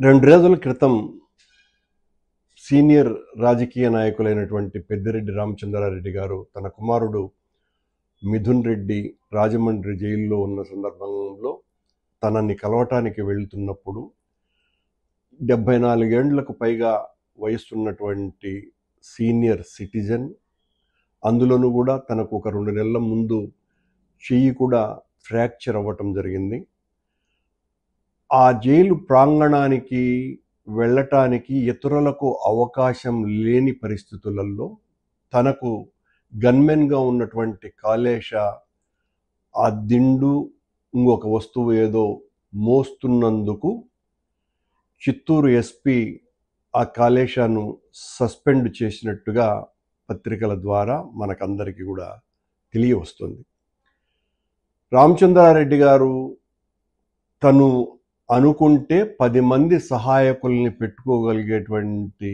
రెండు రోజుల క్రితం సీనియర్ రాజకీయ నాయకులైనటువంటి పెద్దిరెడ్డి రామచంద్రారెడ్డి గారు తన కుమారుడు మిథున్ రెడ్డి రాజమండ్రి జైల్లో ఉన్న సందర్భంలో తనని కలవటానికి వెళ్తున్నప్పుడు 74 ఏండ్లకు పైగా వయస్సున్నటువంటి సీనియర్ సిటిజన్, అందులోనూ కూడా తనకు ఒక 2 నెలల ముందు చెయ్యి కూడా ఫ్రాక్చర్ అవ్వటం జరిగింది. ఆ జైలు ప్రాంగణానికి వెళ్ళటానికి ఇతరులకు అవకాశం లేని పరిస్థితులలో తనకు గన్మెన్గా ఉన్నటువంటి కాళేశ ఆ దిండు ఇంకొక వస్తువు ఏదో మోస్తున్నందుకు చిత్తూరు ఎస్పీ ఆ కాళేశాను సస్పెండ్ చేసినట్టుగా పత్రికల ద్వారా మనకందరికీ కూడా తెలియవస్తుంది. రామచంద్రారెడ్డి గారు తను అనుకుంటే 10 మంది సహాయకుల్ని పెట్టుకోగలిగేటువంటి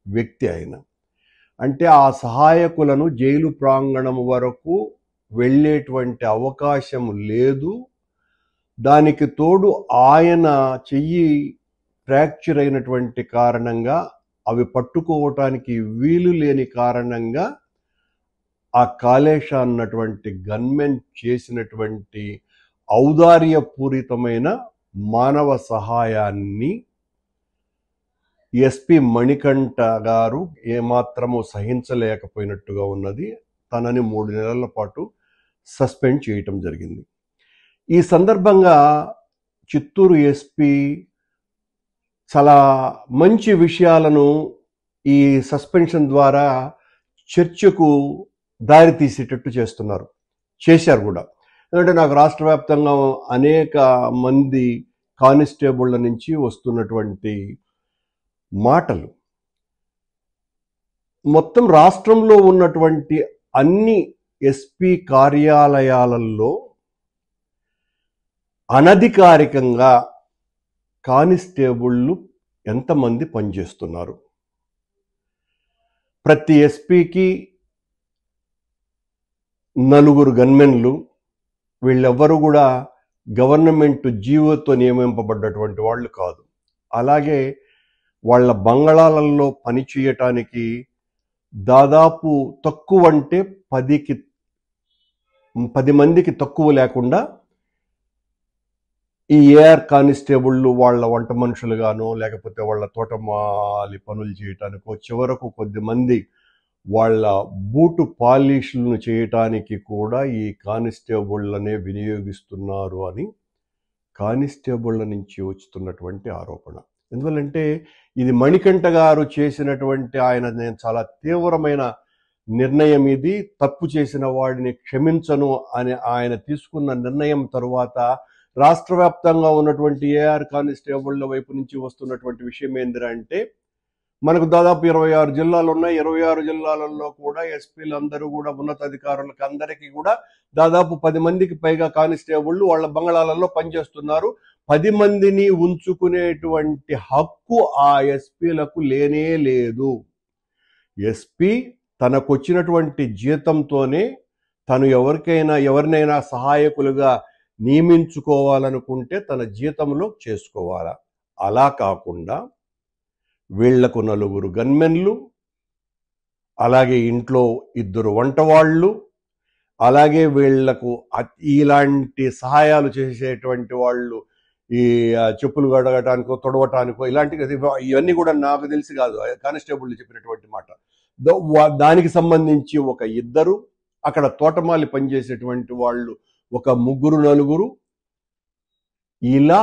వ్యక్తి ఆయన. అంటే ఆ సహాయకులను జైలు ప్రాంగణం వరకు వెళ్ళేటువంటి అవకాశం లేదు. దానికి తోడు ఆయన చెయ్యి ఫ్రాక్చర్ అయినటువంటి కారణంగా అవి పట్టుకోవటానికి వీలు లేని కారణంగా ఆ కాళేశ అన్నటువంటి గన్మెన్ చేసినటువంటి ఔదార్యపూరితమైన మానవ సహాయాన్ని ఎస్పీ మణికంఠ గారు ఏమాత్రము సహించలేకపోయినట్టుగా ఉన్నది. తనని 3 నెలల పాటు సస్పెండ్ చేయటం జరిగింది. ఈ సందర్భంగా చిత్తూరు ఎస్పీ చాలా మంచి విషయాలను ఈ సస్పెన్షన్ ద్వారా చర్చకు దారి తీసేటట్టు చేశారు కూడా. ఎందుకంటే నాకు రాష్ట్ర వ్యాప్తంగా అనేక మంది కానిస్టేబుళ్ల నుంచి వస్తున్నటువంటి మాటలు, మొత్తం రాష్ట్రంలో ఉన్నటువంటి అన్ని ఎస్పీ కార్యాలయాలలో అనధికారికంగా కానిస్టేబుళ్ళు ఎంతమంది పనిచేస్తున్నారు? ప్రతి ఎస్పీకి 4 గన్మెన్లు. వీళ్ళెవ్వరూ కూడా గవర్నమెంట్ జీవోతో నియమింపబడ్డటువంటి వాళ్ళు కాదు. అలాగే వాళ్ళ బంగళాలలో పని చేయటానికి దాదాపు తక్కువ అంటే 10 మందికి తక్కువ లేకుండా ఈ ఏఆర్ కానిస్టేబుళ్ళు వాళ్ళ వంట మనుషులుగానో లేకపోతే వాళ్ళ తోటమాలి పనులు చేయటానికో, చివరకు కొద్దిమంది వాళ్ళ బూటు పాలిష్లను చేయటానికి కూడా ఈ కానిస్టేబుళ్ళనే వినియోగిస్తున్నారు అని కానిస్టేబుళ్ళ నుంచి వస్తున్నటువంటి ఆరోపణ. ఎందువల్లంటే ఇది మణికంఠ గారు చేసినటువంటి నేను చాలా తీవ్రమైన నిర్ణయం ఇది, తప్పు చేసిన వాడిని క్షమించను అని ఆయన తీసుకున్న నిర్ణయం తరువాత రాష్ట్ర వ్యాప్తంగా ఉన్నటువంటి ఏఆర్ కానిస్టేబుళ్ళ వైపు నుంచి వస్తున్నటువంటి విషయం ఏందిరా అంటే, మనకు దాదాపు 26 జిల్లాలు ఉన్నాయి. 26 జిల్లాలలో కూడా ఎస్పీలందరూ కూడా ఉన్నతాధికారులకు అందరికీ కూడా దాదాపు 10 మందికి పైగా కానిస్టేబుళ్ళు వాళ్ళ బంగళాలలో పనిచేస్తున్నారు. 10 మందిని ఉంచుకునేటువంటి హక్కు ఆ ఎస్పీలకు లేనే లేదు. ఎస్పీ తనకొచ్చినటువంటి జీతంతోనే తను ఎవరినైనా సహాయకులుగా నియమించుకోవాలనుకుంటే తన జీతంలో చేసుకోవాలా. అలా కాకుండా వీళ్లకు 4 గన్మెన్లు, అలాగే ఇంట్లో 2 వంటవాళ్ళు, అలాగే వీళ్లకు ఇలాంటి సహాయాలు చేసేటువంటి వాళ్ళు ఈ చెప్పులు కడగటానికో తొడవటానికో ఇవన్నీ కూడా నాకు తెలిసి కాదు, కానిస్టేబుల్ చెప్పినటువంటి మాట. దానికి సంబంధించి ఒక 2, అక్కడ తోటమాలి పనిచేసేటువంటి వాళ్ళు ఒక 3, 4, ఇలా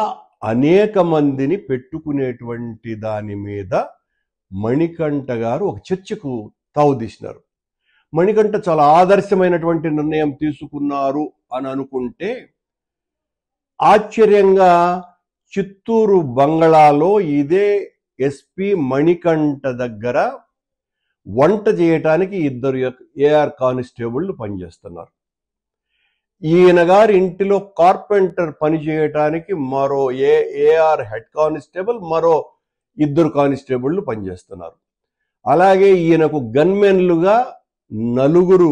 అనేక మందిని పెట్టుకునేటువంటి దాని మీద మణికంఠ గారు ఒక చర్చకు తావుదీసినారు. మణికంఠ చాలా ఆదర్శమైనటువంటి నిర్ణయం తీసుకున్నారు అని అనుకుంటే ఆశ్చర్యంగా చిత్తూరు బంగళాలో ఇదే ఎస్పీ మణికంఠ దగ్గర వంట చేయటానికి 2 ఏఆర్ కానిస్టేబుళ్ళు పనిచేస్తున్నారు. ఈయన గారి ఇంటిలో కార్పెంటర్ పని చేయటానికి మరో ఏఆర్ హెడ్ కానిస్టేబుల్, మరో 2 కానిస్టేబుళ్ళు పనిచేస్తున్నారు. అలాగే ఈయనకు గన్మెన్లుగా 4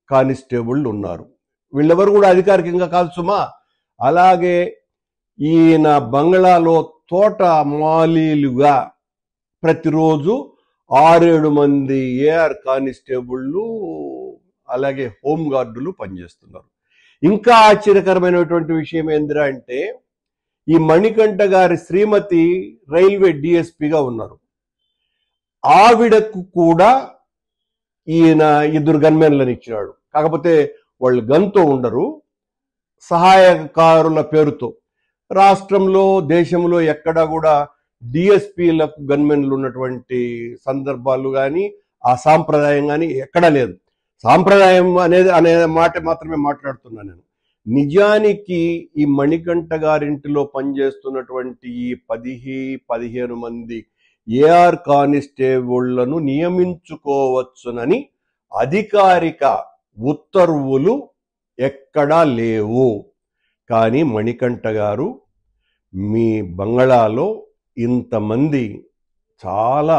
కానిస్టేబుళ్ళు ఉన్నారు. వీళ్ళెవరు కూడా అధికారికంగా కాదు సుమా. అలాగే ఈయన బంగ్లాలో తోట మాలీలుగా ప్రతిరోజు 6-7 మంది ఏఆర్ కానిస్టేబుళ్ళు అలాగే హోంగార్డులు పనిచేస్తున్నారు. ఇంకా ఆశ్చర్యకరమైనటువంటి విషయం ఏందిరా అంటే, ఈ మణికంఠ గారి శ్రీమతి రైల్వే డిఎస్పీగా ఉన్నారు. ఆవిడకు కూడా ఈయన 2 గన్మెన్లను ఇచ్చినాడు. కాకపోతే వాళ్ళు గన్తో ఉండరు, సహాయకారుల పేరుతో. రాష్ట్రంలో దేశంలో ఎక్కడా కూడా డిఎస్పీలకు గన్మెన్లు ఉన్నటువంటి సందర్భాలు కానీ ఆ సాంప్రదాయం కానీ ఎక్కడా లేదు. సాంప్రదాయం అనే మాట మాత్రమే మాట్లాడుతున్నాను నేను. నిజానికి ఈ మణికంఠ గారింటిలో పనిచేస్తున్నటువంటి ఈ 15 మంది ఏఆర్ కానిస్టేబుళ్లను నియమించుకోవచ్చునని అధికారిక ఉత్తర్వులు ఎక్కడా లేవు. కానీ మణికంఠ గారు మీ బంగ్లాలో ఇంతమంది చాలా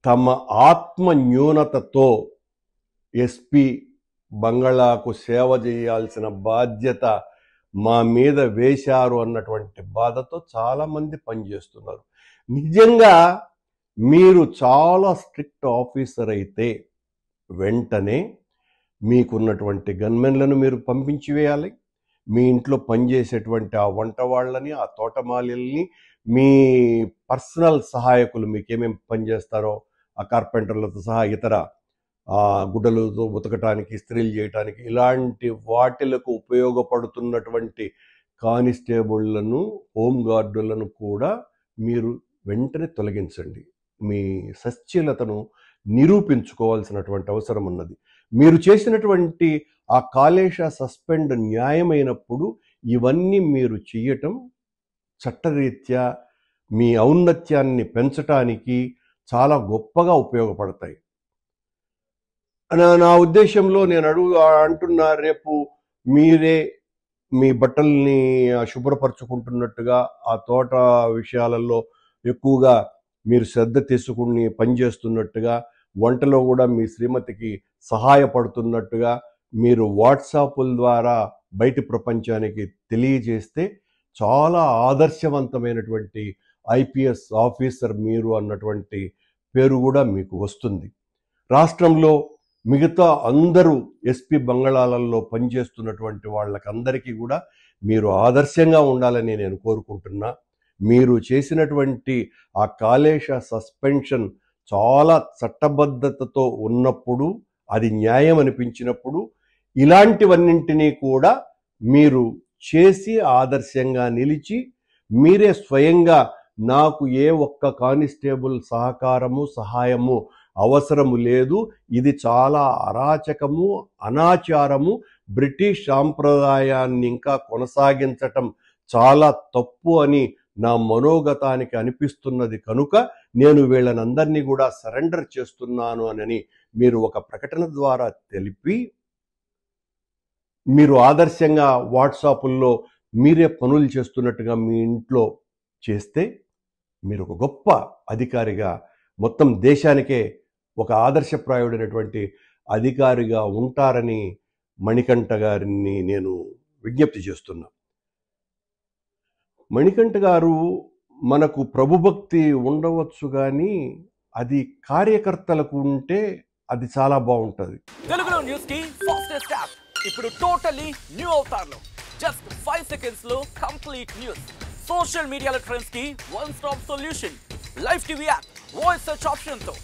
తమ ఆత్మ న్యూనతతో ఎస్పీ బంగ్లాకు సేవ చేయాల్సిన బాధ్యత మా మీద వేశారు అన్నటువంటి బాధతో చాలామంది పనిచేస్తున్నారు. నిజంగా మీరు చాలా స్ట్రిక్ట్ ఆఫీసర్ అయితే వెంటనే మీకున్నటువంటి గన్మెన్లను మీరు పంపించి వేయాలి. మీ ఇంట్లో పనిచేసేటువంటి ఆ వంట వాళ్ళని, ఆ తోటమాలిల్ని, మీ పర్సనల్ సహాయకులు మీకేమేమి పనిచేస్తారో ఆ కార్పెంటర్లతో సహా ఇతర గుడ్డలతో ఉతకటానికి, ఇస్త్రీలు చేయటానికి, ఇలాంటి వాటిలకు ఉపయోగపడుతున్నటువంటి కానిస్టేబుళ్లను, హోంగార్డులను కూడా మీరు వెంటనే తొలగించండి. మీ సచ్ఛీలతను నిరూపించుకోవాల్సినటువంటి అవసరం ఉన్నది. మీరు చేసినటువంటి ఆ కాళేశ సస్పెండ్ న్యాయమైనప్పుడు ఇవన్నీ మీరు చెయ్యటం చట్టరీత్యా మీ ఔన్నత్యాన్ని పెంచటానికి చాలా గొప్పగా ఉపయోగపడతాయి. నా ఉద్దేశంలో నేను అంటున్నా, రేపు మీరే మీ బట్టల్ని శుభ్రపరచుకుంటున్నట్టుగా ఆ తోట విషయాలలో ఎక్కువగా మీరు శ్రద్ధ తీసుకుని పనిచేస్తున్నట్టుగా, వంటలో కూడా మీ శ్రీమతికి సహాయపడుతున్నట్టుగా మీరు వాట్సాప్ల ద్వారా బయటి ప్రపంచానికి తెలియజేస్తే చాలా ఆదర్శవంతమైనటువంటి ఐపీఎస్ ఆఫీసర్ మీరు అన్నటువంటి పేరు కూడా మీకు వస్తుంది. రాష్ట్రంలో మిగతా అందరూ ఎస్పీ బంగ్లాలలో పనిచేస్తున్నటువంటి వాళ్ళకందరికీ కూడా మీరు ఆదర్శంగా ఉండాలని నేను కోరుకుంటున్నా. మీరు చేసినటువంటి ఆ కాళేశ సస్పెన్షన్ చాలా చట్టబద్ధతతో ఉన్నప్పుడు, అది న్యాయం అనిపించినప్పుడు, ఇలాంటివన్నింటినీ కూడా మీరు చేసి ఆదర్శంగా నిలిచి మీరే స్వయంగా నాకు ఏ ఒక్క కానిస్టేబుల్ సహకారము, సహాయము అవసరము లేదు, ఇది చాలా అరాచకము, అనాచారము, బ్రిటిష్ సాంప్రదాయాన్ని ఇంకా కొనసాగించటం చాలా తప్పు అని నా మనోగతానికి అనిపిస్తున్నది కనుక నేను వీళ్ళనందరినీ కూడా సరెండర్ చేస్తున్నాను అని మీరు ఒక ప్రకటన ద్వారా తెలిపి, మీరు ఆదర్శంగా వాట్సాపుల్లో మీరే పనులు చేస్తున్నట్టుగా మీ ఇంట్లో చేస్తే మీరు ఒక గొప్ప అధికారిగా, మొత్తం దేశానికే ఒక ఆదర్శప్రాయుడైనటువంటి అధికారిగా ఉంటారని మణికంఠ గారిని నేను విజ్ఞప్తి చేస్తున్నా. మణికంఠ గారు మనకు ప్రభుభక్తి ఉండవచ్చు కానీ అది కార్యకర్తలకు ఉంటే అది చాలా బాగుంటుంది. తెలుగులో న్యూస్ కి ఫాస్టెస్ట్ యాప్ ఇప్పుడు టోటల్లీ న్యూ అవతార్లో జస్ట్ 5 సెకండ్స్ లో కంప్లీట్ న్యూస్. సోషల్ మీడియాలో ట్రెండ్స్ కి one stop solution. Live TV app voice search option తో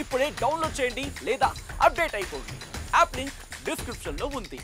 ఇప్పుడే డౌన్లోడ్ చేయండి లేదా అప్డేట్ అయిపోండి. యాప్ లింక్ డిస్క్రిప్షన్ లో ఉంది.